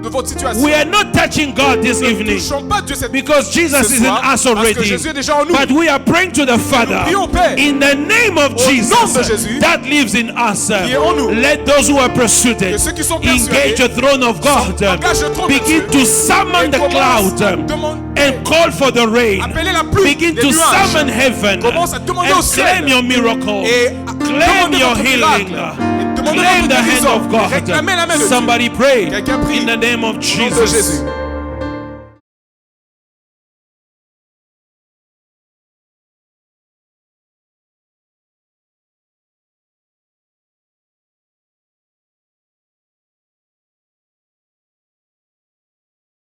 de votre situation. We are not touching God this Nous ne evening touchons pas Dieu cette because Jesus ce is in soir, us parce que already. Jésus est déjà en nous. But we are praying to the Father prions au Père. in the name of Au Jesus nom de Jésus, that lives in us. qui est en nous. Let those who are persuaded Que ceux qui sont persuadés engage the throne of God. engagent le trône de Begin Dieu. to summon Et the commence cloud à demander- and call for the rain. Appelez la pluie, Begin les to nuages. summon heaven Commence à demander au and ciel. claim your miracle. Et Claim demandez your votre healing. miracle. Et demandez Claim votre the hand guérison. of God. Réclamez la main de Dieu. Somebody pray Quelqu'un prie. in the name of Au nom de Jesus. Jésus.